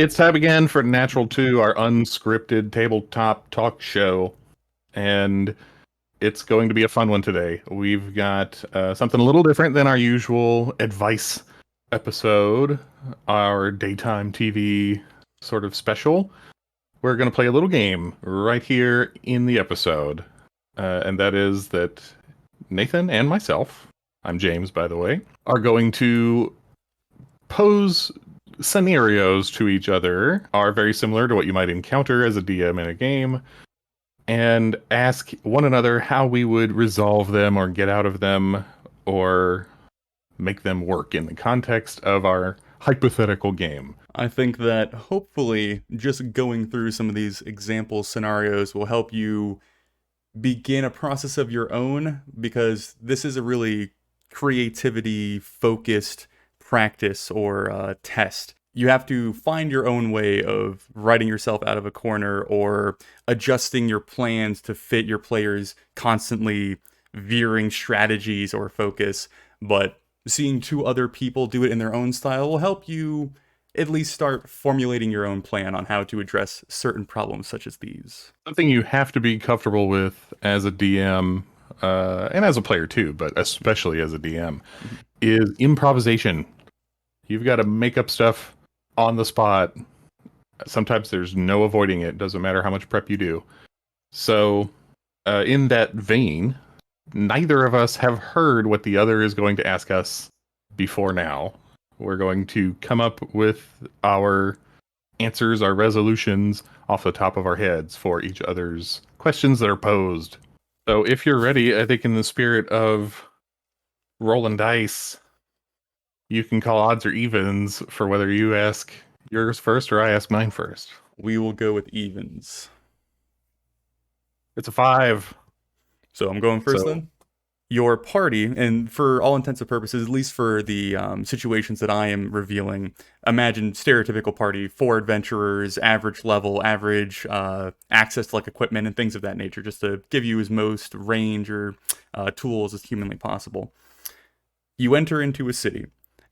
It's time again for Natural 2, our unscripted tabletop talk show. And it's going to be a fun one today. We've got something a little different than our usual advice episode, our daytime TV sort of special. We're going to play a little game right here in the episode. And that is that Nathan and myself, I'm James, by the way, are going to pose scenarios to each other are very similar to what you might encounter as a DM in a game, and ask one another how we would resolve them or get out of them or make them work in the context of our hypothetical game. I think that hopefully just going through some of these example scenarios will help you begin a process of your own, because this is a really creativity focused practice or test. You have to find your own way of writing yourself out of a corner or adjusting your plans to fit your players' constantly veering strategies or focus. But seeing two other people do it in their own style will help you at least start formulating your own plan on how to address certain problems such as these. Something you have to be comfortable with as a DM, and as a player too, but especially as a DM, is improvisation. You've got to make up stuff on the spot. Sometimes there's no avoiding it. Doesn't matter how much prep you do. So, in that vein, neither of us have heard what the other is going to ask us before now. We're going to come up with our answers, our resolutions off the top of our heads for each other's questions that are posed. So if you're ready, I think in the spirit of rolling dice, you can call odds or evens for whether you ask yours first or I ask mine first. We will go with evens. It's a 5. So I'm going first So then? Your party, and for all intents and purposes, at least for the situations that I am revealing, imagine stereotypical party, 4 adventurers, average level, average access to like equipment and things of that nature, just to give you as most range or tools as humanly possible. You enter into a city,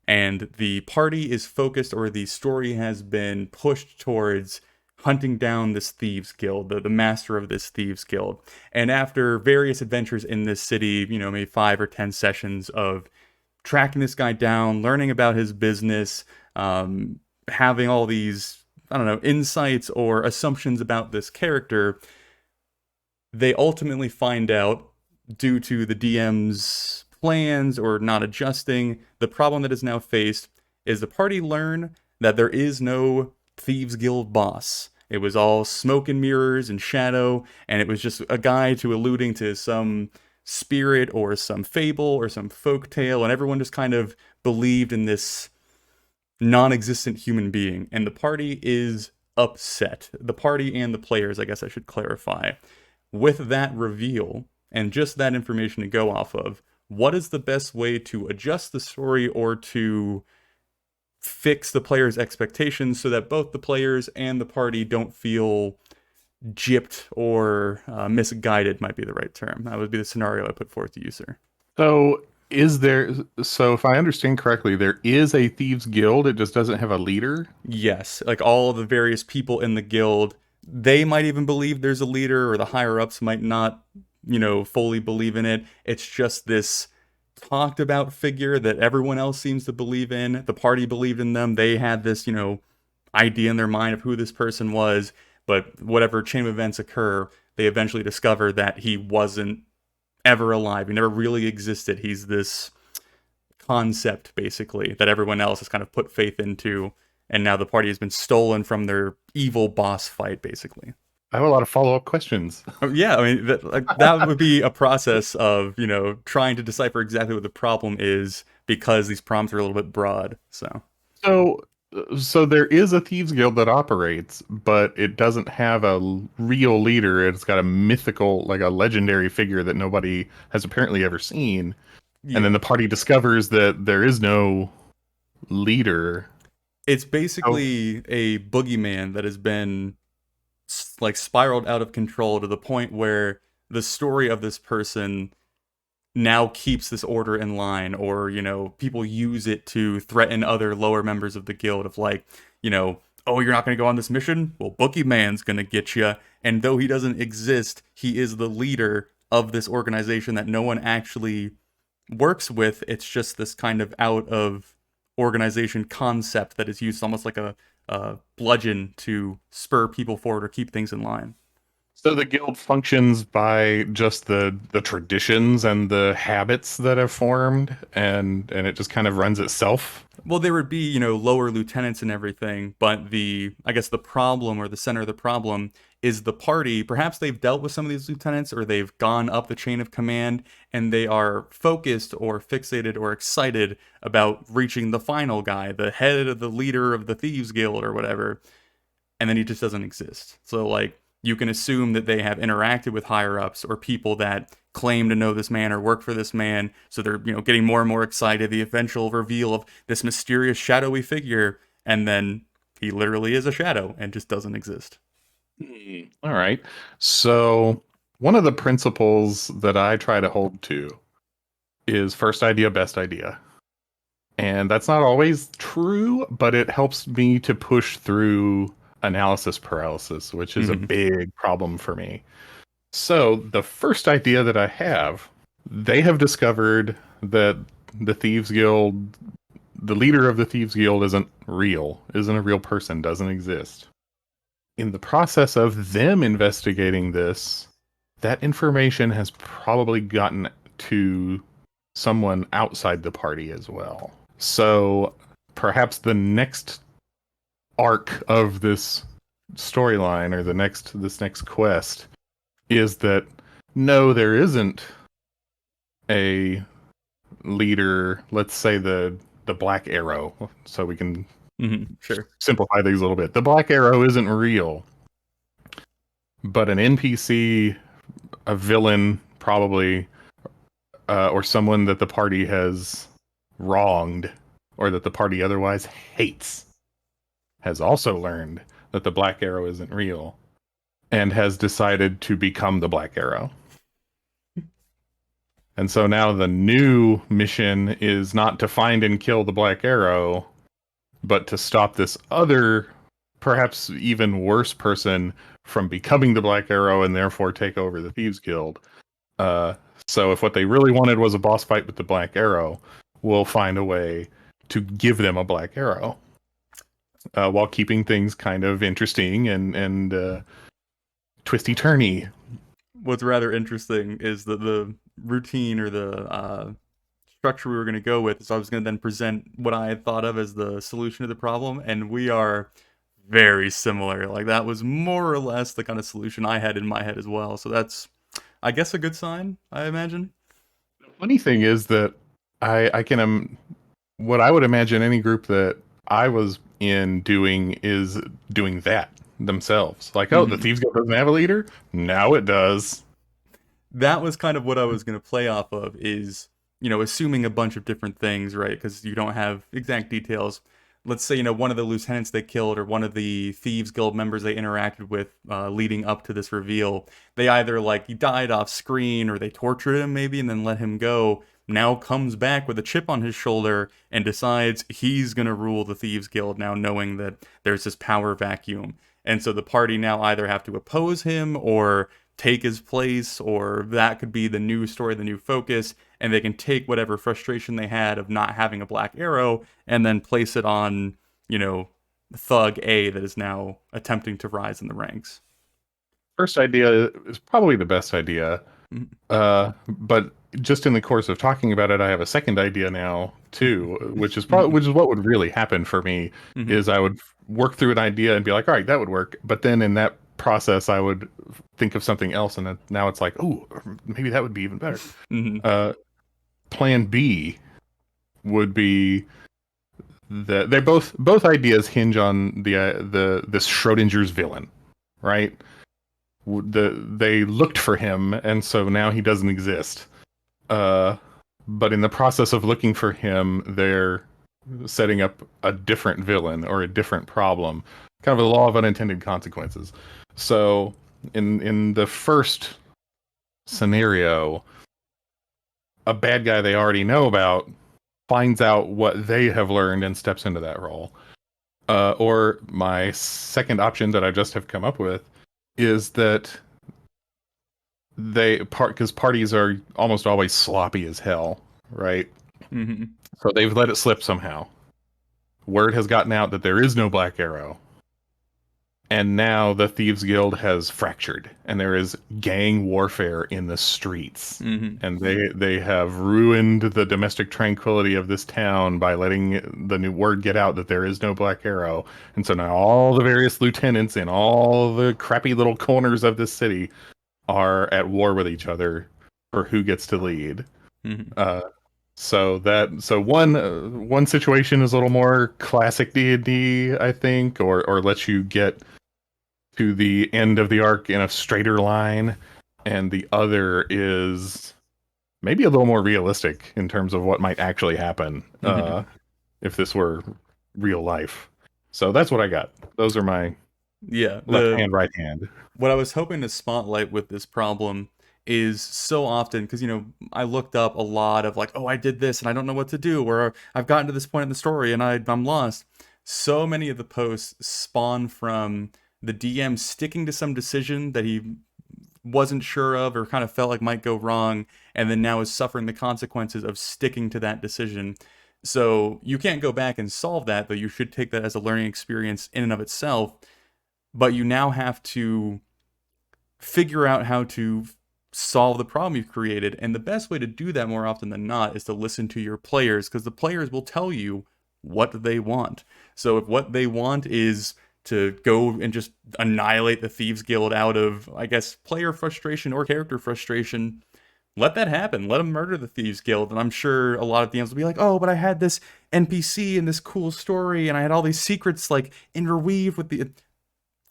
and the party is focused, or the story has been pushed towards hunting down this thieves guild, the master of this thieves guild. And after various adventures in this city, maybe 5 or 10 sessions of tracking this guy down, learning about his business, having all these, I don't know, insights or assumptions about this character, they ultimately find out, due to the DM's plans or not adjusting, the problem that is now faced is the party learn that there is no Thieves Guild boss. It was all smoke and mirrors and shadow, and it was just a guy to alluding to some spirit or some fable or some folk tale, and everyone just kind of believed in this non-existent human being, and the party is upset. The party and the players, I guess I should clarify. With that reveal, and just that information to go off of, what is the best way to adjust the story or to fix the players' expectations so that both the players and the party don't feel gypped or misguided, might be the right term. That would be the scenario I put forth to you, sir. So if I understand correctly, there is a thieves guild, it just doesn't have a leader? Yes, like all of the various people in the guild, they might even believe there's a leader, or the higher ups might not, fully believe in it. It's just this talked about figure that everyone else seems to believe in. The party believed in them. They had this, idea in their mind of who this person was, but whatever chain of events occur, they eventually discover that he wasn't ever alive. He never really existed. He's this concept, basically, that everyone else has kind of put faith into, and now the party has been stolen from their evil boss fight, basically. I have a lot of follow-up questions. Yeah, I mean, that would be a process of, trying to decipher exactly what the problem is, because these prompts are a little bit broad, so. So, so there is a thieves guild that operates, but it doesn't have a real leader. It's got a mythical, like a legendary figure that nobody has apparently ever seen. And then Yeah. the party discovers that there is no leader. It's So, basically a boogeyman that has been like spiraled out of control to the point where the story of this person now keeps this order in line, or people use it to threaten other lower members of the guild of, like, Oh, you're not going to go on this mission? Well, Boogeyman's going to get you. And though he doesn't exist, he is the leader of this organization that no one actually works with. It's just this kind of out of organization concept that is used almost like a bludgeon to spur people forward or keep things in line. So the guild functions by just the traditions and the habits that have formed, and it just kind of runs itself. Well, there would be, lower lieutenants and everything, but I guess the problem or the center of the problem is the party. Perhaps they've dealt with some of these lieutenants or they've gone up the chain of command and they are focused or fixated or excited about reaching the final guy, the head of the leader of the Thieves Guild or whatever, and then he just doesn't exist. So like you can assume that they have interacted with higher ups or people that claim to know this man or work for this man, so they're getting more and more excited. The eventual reveal of this mysterious shadowy figure, and then he literally is a shadow and just doesn't exist. All right. So one of the principles that I try to hold to is first idea, best idea. And that's not always true, but it helps me to push through analysis paralysis, which is a Mm-hmm. big problem for me. So the first idea that I have, they have discovered that the Thieves Guild, the leader of the Thieves Guild isn't a real person, doesn't exist. In the process of them investigating this, that information has probably gotten to someone outside the party as well. So perhaps the next arc of this storyline or this next quest is that no, there isn't a leader, let's say the Black Arrow, so we can Mm-hmm. Sure. simplify things a little bit. The Black Arrow isn't real, but an NPC, a villain probably, or someone that the party has wronged or that the party otherwise hates, has also learned that the Black Arrow isn't real and has decided to become the Black Arrow. And so now the new mission is not to find and kill the Black Arrow, but to stop this other, perhaps even worse person from becoming the Black Arrow and therefore take over the Thieves Guild. Uh, so if what they really wanted was a boss fight with the Black Arrow, we'll find a way to give them a Black Arrow while keeping things kind of interesting and twisty turny. What's rather interesting is that the routine or the structure we were going to go with. So I was going to then present what I had thought of as the solution to the problem, and we are very similar. Like that was more or less the kind of solution I had in my head as well. So that's, I guess, a good sign, I imagine. The funny thing is that I can what I would imagine any group that I was in doing is doing that themselves. Like, oh, the Mm-hmm. Thieves Guild doesn't have a leader? Now it does. That was kind of what I was going to play off of is, assuming a bunch of different things, right? Because you don't have exact details. Let's say, one of the lieutenants they killed or one of the Thieves Guild members they interacted with leading up to this reveal, they either like he died off screen or they tortured him maybe and then let him go. Now comes back with a chip on his shoulder and decides he's going to rule the Thieves Guild now, knowing that there's this power vacuum. And so the party now either have to oppose him or take his place, or that could be the new story, the new focus, and they can take whatever frustration they had of not having a Black Arrow and then place it on, Thug A that is now attempting to rise in the ranks. First idea is probably the best idea. Mhm. But just in the course of talking about it, I have a second idea now too, Mhm. which is what would really happen for me Mhm. is I would work through an idea and be like, all right, that would work. But then in that process, I would think of something else, and then now it's like, oh, maybe that would be even better. Mhm. Uh, Plan B would be that they both ideas hinge on the this Schrodinger's villain, right? They looked for him, and so now he doesn't exist. Uh, but in the process of looking for him, they're setting up a different villain or a different problem, kind of a law of unintended consequences. So in the first scenario, a bad guy they already know about finds out what they have learned and steps into that role. Or my second option that I just have come up with is that because parties are almost always sloppy as hell, right? Mm-hmm. So they've let it slip somehow. Word has gotten out that there is no Black Arrow, and now the Thieves Guild has fractured, and there is gang warfare in the streets. Mm-hmm. And they have ruined the domestic tranquility of this town by letting the new word get out that there is no Black Arrow. And so now all the various lieutenants in all the crappy little corners of this city are at war with each other for who gets to lead. Mm-hmm. Uh, so one situation is a little more classic D&D, I think, or lets you get to the end of the arc in a straighter line, and the other is maybe a little more realistic in terms of what might actually happen Mm-hmm. if this were real life. So that's what I got. Those are my Yeah, left the hand, right hand. what I was hoping to spotlight with this problem is so often because I looked up a lot of like, oh, I did this and I don't know what to do, or I've gotten to this point in the story and I'm lost. So many of the posts spawn from the DM sticking to some decision that he wasn't sure of or kind of felt like might go wrong, and then now is suffering the consequences of sticking to that decision. So you can't go back and solve that, though you should take that as a learning experience in and of itself. But you now have to figure out how to solve the problem you've created. And the best way to do that more often than not is to listen to your players, because the players will tell you what they want. So if what they want is to go and just annihilate the Thieves Guild out of, I guess, player frustration or character frustration, let that happen. Let them murder the Thieves Guild. And I'm sure a lot of DMs will be like, oh, but I had this NPC and this cool story, and I had all these secrets like interweaved with the.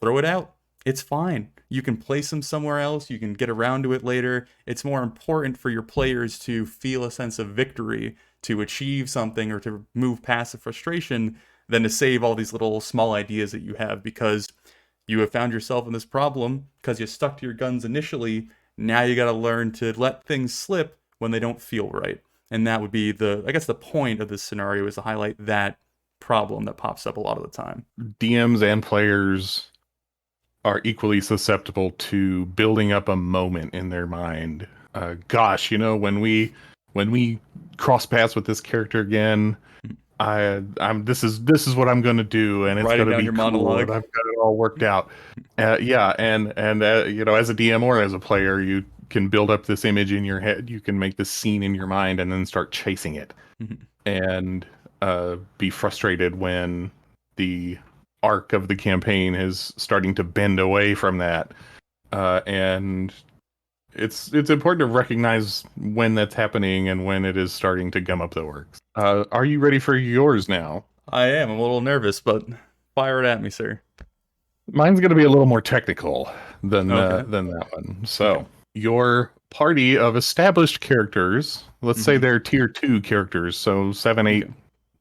Throw it out. It's fine. You can place them somewhere else. You can get around to it later. It's more important for your players to feel a sense of victory, to achieve something, or to move past the frustration than to save all these little small ideas that you have because you have found yourself in this problem because you stuck to your guns initially. Now you got to learn to let things slip when they don't feel right. And that would be I guess the point of this scenario is to highlight that problem that pops up a lot of the time. DMs and players are equally susceptible to building up a moment in their mind. Gosh, when we cross paths with this character again, I'm this is what I'm going to do, and it's Writing going to down be your cool, monologue. and I've got it all worked out. Yeah, and as a DM or as a player, you can build up this image in your head. You can make this scene in your mind, and then start chasing it, and be frustrated when the arc of the campaign is starting to bend away from that. And it's important to recognize when that's happening and when it is starting to gum up the works. Are you ready for yours now? I am. I'm a little nervous, but fire it at me, sir. Mine's going to be a little more technical Okay. than that one. Okay. So your party of established characters, let's say Mm-hmm. they're tier 2 characters, so 7, 8,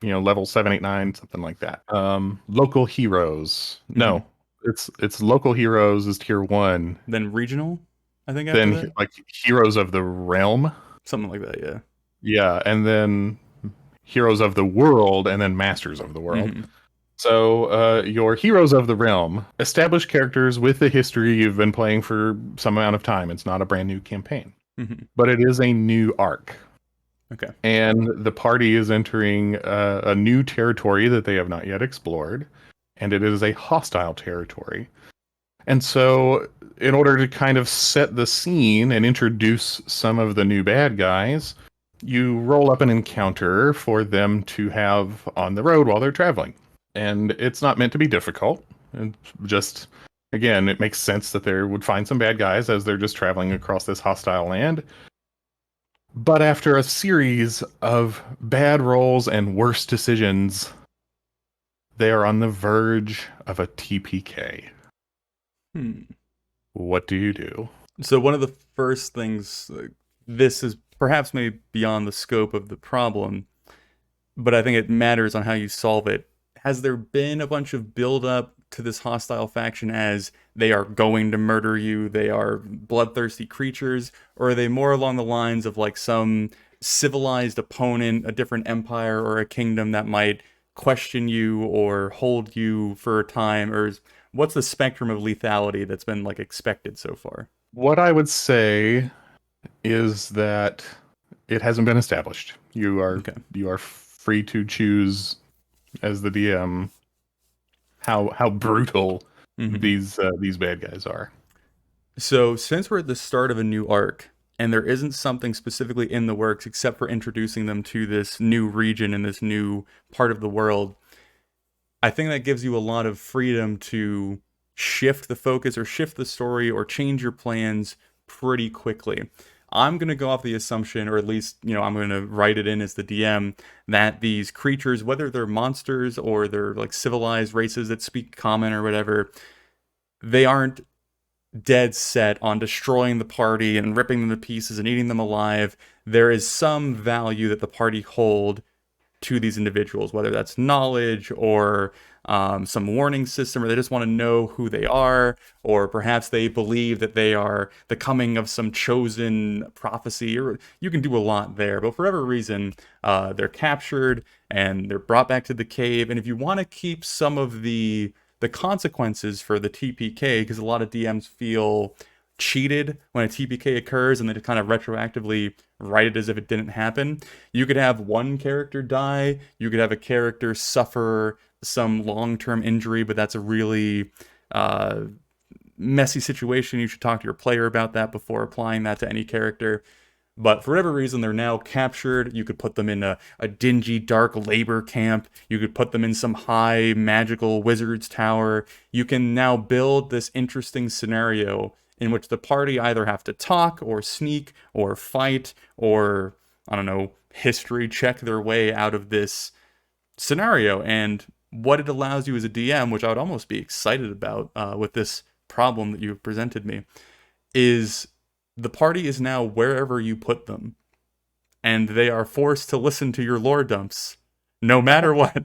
Okay. level 7, 8, 9, something like that. Local heroes. Mm-hmm. No, it's local heroes is tier 1. Then regional, I think after Then that. like heroes of the realm. Something like that, yeah. Yeah, and then heroes of the world, and then masters of the world. Mm-hmm. So, your heroes of the realm, established characters with a history you've been playing for some amount of time. It's not a brand new campaign, Mm-hmm. but it is a new arc. Okay. And the party is entering a new territory that they have not yet explored, and it is a hostile territory. And so, in order to kind of set the scene and introduce some of the new bad guys, you roll up an encounter for them to have on the road while they're traveling. And it's not meant to be difficult. It's just, again, it makes sense that they would find some bad guys as they're just traveling across this hostile land. But after a series of bad rolls and worse decisions, they are on the verge of a TPK. Hmm. What do you do? So one of the first things, this is perhaps maybe beyond the scope of the problem, but I think it matters on how you solve it. Has there been a bunch of build up to this hostile faction as they are going to murder you, they are bloodthirsty creatures, or are they more along the lines of like some civilized opponent, a different empire or a kingdom that might question you or hold you for a time, or what's the spectrum of lethality that's been like expected so far? What I would say is that it hasn't been established. Okay. You are free to choose as the DM how brutal Hmm. these bad guys are. So, since we're at the start of a new arc, and there isn't something specifically in the works except for introducing them to this new region and this new part of the world, I think that gives you a lot of freedom to shift the focus or shift the story or change your plans pretty quickly. I'm going to go off the assumption, or at least, I'm going to write it in as the DM, that these creatures, whether they're monsters or they're like civilized races that speak common or whatever, they aren't dead set on destroying the party and ripping them to pieces and eating them alive. There is some value that the party hold to these individuals, whether that's knowledge or some warning system, or they just want to know who they are, or perhaps they believe that they are the coming of some chosen prophecy, or you can do a lot there. But for whatever reason, they're captured and they're brought back to the cave. And if you want to keep some of the consequences for the TPK, because a lot of DMs feel cheated when a TPK occurs and they just kind of retroactively write it as if it didn't happen. You could have one character die, you could have a character suffer some long-term injury, but that's a really messy situation. You should talk to your player about that before applying that to any character. But for whatever reason, they're now captured. You could put them in a dingy, dark labor camp. You could put them in some high magical wizard's tower. You can now build this interesting scenario in which the party either have to talk or sneak or fight or, I don't know, history check their way out of this scenario. And what it allows you as a DM, which I would almost be excited about with this problem that you've presented me, is the party is now wherever you put them, and they are forced to listen to your lore dumps no matter what.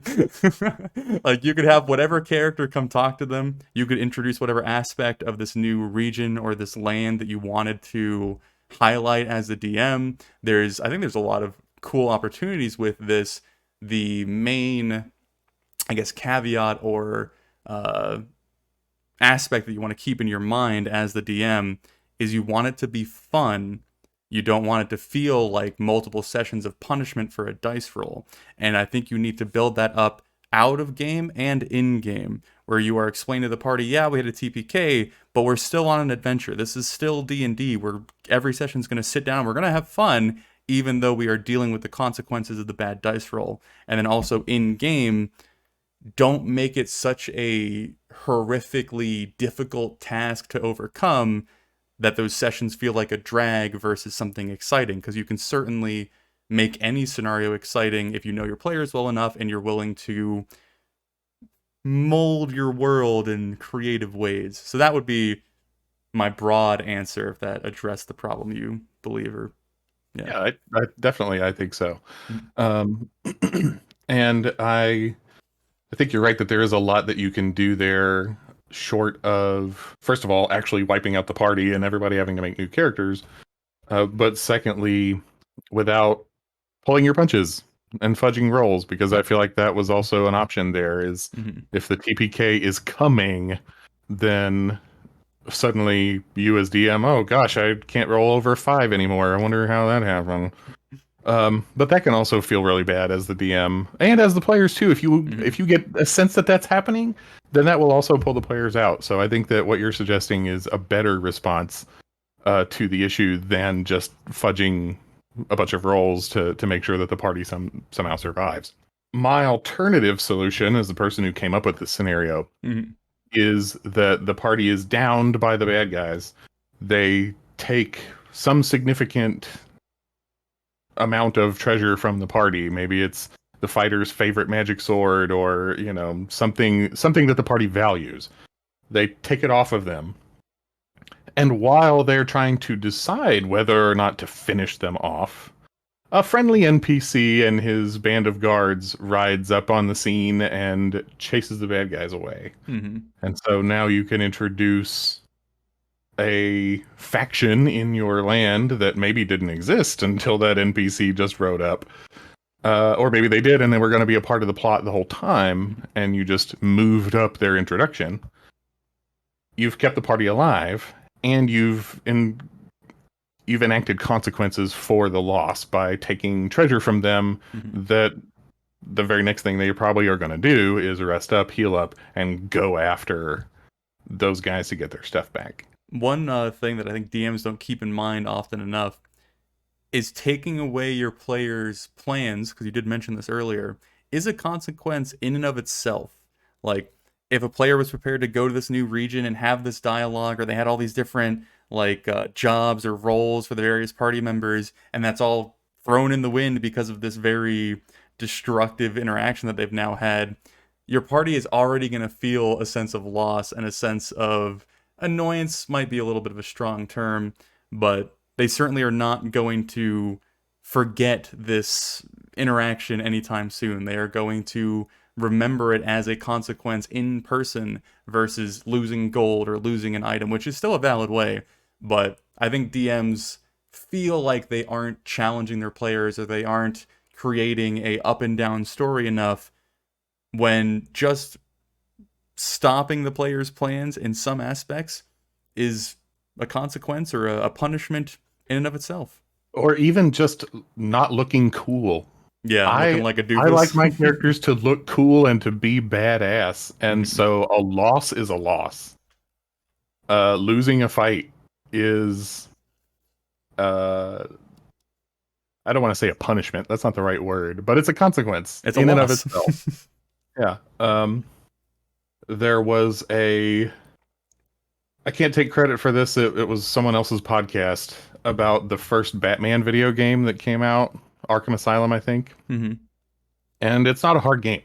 Like, you could have whatever character come talk to them. You could introduce whatever aspect of this new region or this land that you wanted to highlight as the DM. I think there's a lot of cool opportunities with this. The main, I guess, caveat or aspect that you want to keep in your mind as the DM is you want it to be fun. You don't want it to feel like multiple sessions of punishment for a dice roll. And I think you need to build that up out of game and in game, where you are explaining to the party, yeah, we had a TPK, but we're still on an adventure. This is still D&D, where every session is going to sit down and we're going to have fun, even though we are dealing with the consequences of the bad dice roll. And then also in game, don't make it such a horrifically difficult task to overcome that those sessions feel like a drag versus something exciting, because you can certainly make any scenario exciting if you know your players well enough and you're willing to mold your world in creative ways. So that would be my broad answer, if that addressed the problem you believe. Or yeah. Yeah, I definitely I think so. Mm-hmm. Um, and I think you're right that there is a lot that you can do there, short of, first of all, actually wiping out the party and everybody having to make new characters. But secondly, without pulling your punches and fudging rolls, because I feel like that was also an option there, is Mm-hmm. if the TPK is coming, then suddenly you as DM, oh gosh, I can't roll over 5 anymore. I wonder how that happened. But that can also feel really bad as the DM and as the players too. Mm-hmm. If you get a sense that that's happening, then that will also pull the players out. So I think that what you're suggesting is a better response to the issue than just fudging a bunch of rolls to make sure that the party somehow survives. My alternative solution, as the person who came up with this scenario, Mm-hmm. is that the party is downed by the bad guys. They take some significant amount of treasure from the party. Maybe it's the fighter's favorite magic sword, or something that the party values. They take it off of them, and while they're trying to decide whether or not to finish them off, a friendly NPC and his band of guards rides up on the scene and chases the bad guys away. Mm-hmm. And so now you can introduce a faction in your land that maybe didn't exist until that NPC just rode up. Or maybe they did and they were going to be a part of the plot the whole time, Mhm. and you just moved up their introduction. You've kept the party alive, and you've enacted consequences for the loss by taking treasure from them Mhm. that the very next thing they probably are going to do is rest up, heal up, and go after those guys to get their stuff back. One thing that I think DMs don't keep in mind often enough is taking away your players' plans, because you did mention this earlier, is a consequence in and of itself. Like, if a player was prepared to go to this new region and have this dialogue, or they had all these different jobs or roles for the various party members, and that's all thrown in the wind because of this very destructive interaction that they've now had, your party is already going to feel a sense of loss and a sense of annoyance, might be a little bit of a strong term, but they certainly are not going to forget this interaction anytime soon. They are going to remember it as a consequence in person versus losing gold or losing an item, which is still a valid way. But I think DMs feel like they aren't challenging their players, or they aren't creating a up and down story enough, when just stopping the player's plans in some aspects is a consequence or a punishment in and of itself. Or even just not looking cool. Yeah, looking I like a I like my doofus. characters to look cool and to be badass, and Mhm. so a loss is a loss. Losing a fight is uh I don't want to say a punishment. That's not the right word, but it's a consequence It's a in and of loss. itself. Yeah. There was a I can't take credit for this. It was someone else's podcast about the first Batman video game that came out, Arkham Asylum, I think. Hmm. And it's not a hard game.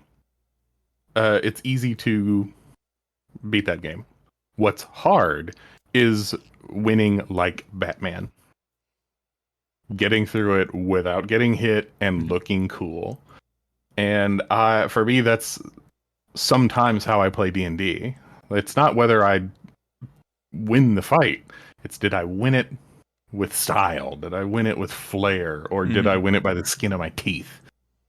It's easy to beat that game. What's hard is winning like Batman, getting through it without getting hit and Hmm. looking cool. And for me, that's sometimes how I play D&D. It's not whether I win the fight. It's did I win it with style? Did I win it with flair? Or did I Hmm. win it by the skin of my teeth?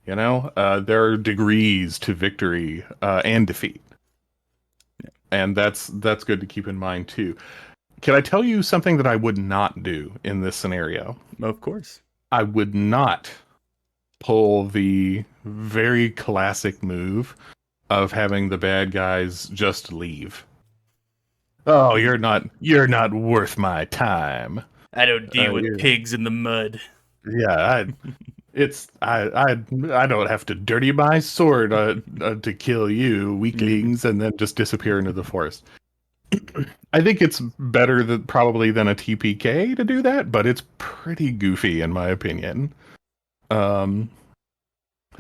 You know, there are degrees to victory and defeat. And that's good to keep in mind too. Can I tell you something that I would not do in this scenario? Of course. I would not pull the very classic move of having the bad guys just leave. Oh, Hmm. you're not worth my time. I don't deal with You're, pigs in the mud. yeah, I don't have to dirty my sword to kill you, Hmm. weaklings, and then just disappear into the forest. I think it's better that probably than a TPK to do that, but it's pretty goofy in my opinion. Um,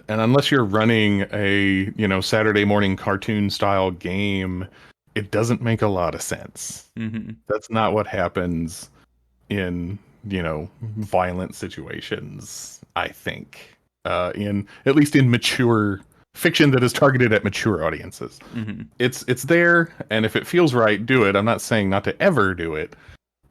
and unless you're running a, Saturday morning cartoon style game, it doesn't make a lot of sense. Hmm. That's not what happens in, violent situations, I think. In at least in mature fiction that is targeted at mature audiences. Hmm. It's there, and if it feels right, do it. I'm not saying not to ever do it,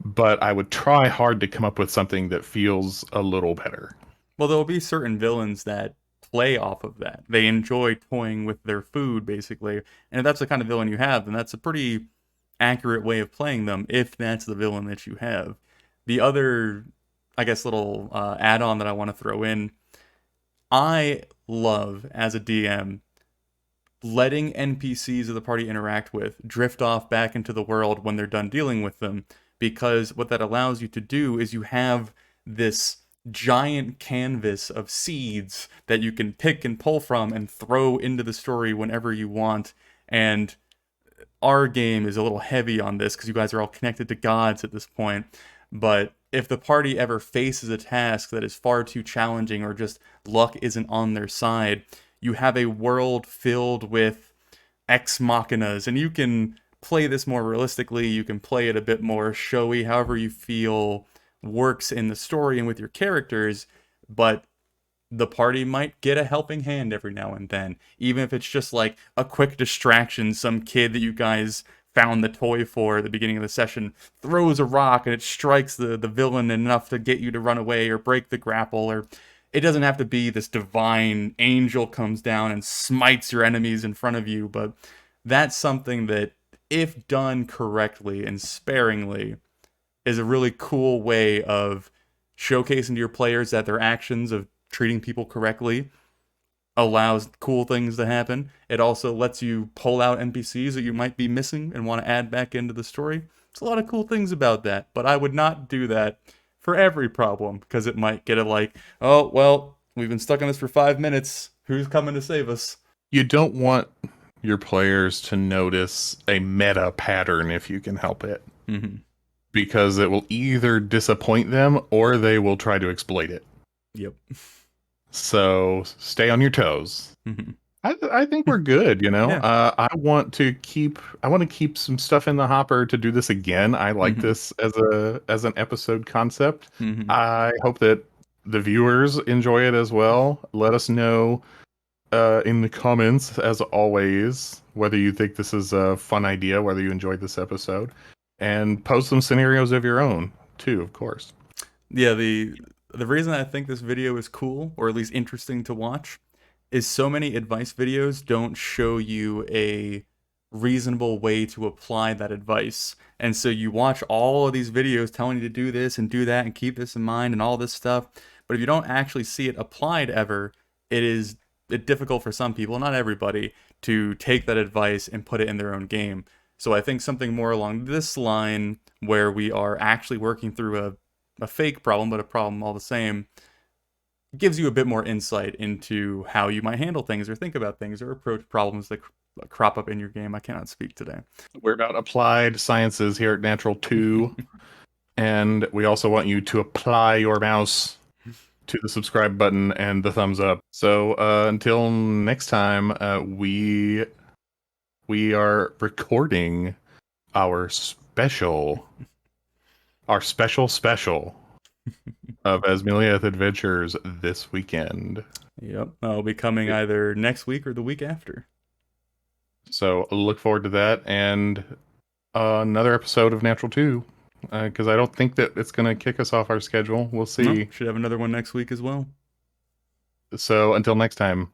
but I would try hard to come up with something that feels a little better. Well, there'll be certain villains that play off of that. They enjoy toying with their food, basically. And if that's the kind of villain you have, then that's a pretty accurate way of playing them, if that's the villain that you have. The other, I guess, little add on that I want to throw in, I love, as a DM, letting NPCs of the party interact with drift off back into the world when they're done dealing with them. Because what that allows you to do is you have this giant canvas of seeds that you can pick and pull from and throw into the story whenever you want. And our game is a little heavy on this because you guys are all connected to gods at this point. But if the party ever faces a task that is far too challenging, or just luck isn't on their side, you have a world filled with ex machinas, and you can play this more realistically. You can play it a bit more showy, however you feel works in the story and with your characters. But the party might get a helping hand every now and then, even if it's just like a quick distraction. Some kid that you guys found the toy for at the beginning of the session throws a rock and it strikes the villain enough to get you to run away or break the grapple, or it doesn't have to be this divine angel comes down and smites your enemies in front of you, but that's something that, if done correctly and sparingly, is a really cool way of showcasing to your players that their actions of treating people correctly allows cool things to happen. It also lets you pull out NPCs that you might be missing and want to add back into the story. There's a lot of cool things about that, but I would not do that for every problem because it might get it like, oh, well, we've been stuck on this for 5 minutes. Who's coming to save us? You don't want your players to notice a meta pattern if you can help it, Mm-hmm. because it will either disappoint them or they will try to exploit it. Yep. So stay on your toes. Mm-hmm. I think we're good, you know. Yeah. I want to keep some stuff in the hopper to do this again. I like Mm-hmm. this as an episode concept. Mm-hmm. I hope that the viewers enjoy it as well. Let us know in the comments, as always, whether you think this is a fun idea, whether you enjoyed this episode, and post some scenarios of your own too, of course. Yeah, the reason I think this video is cool, or at least interesting to watch, is so many advice videos don't show you a reasonable way to apply that advice. And so you watch all of these videos telling you to do this and do that and keep this in mind and all this stuff. But if you don't actually see it applied ever, it's difficult for some people, not everybody, to take that advice and put it in their own game. So I think something more along this line where we are actually working through a fake problem, but a problem all the same, gives you a bit more insight into how you might handle things or think about things or approach problems that crop up in your game. I cannot speak today. We're about applied sciences here at Natural 2, and we also want you to apply your mouse to the subscribe button and the thumbs up. So until next time, we are recording our special of Asmiliath Adventures this weekend. Yep. I'll be coming either next week or the week after. So look forward to that and another episode of Natural 2, because I don't think that it's going to kick us off our schedule. We'll see. Should have another one next week as well. So until next time.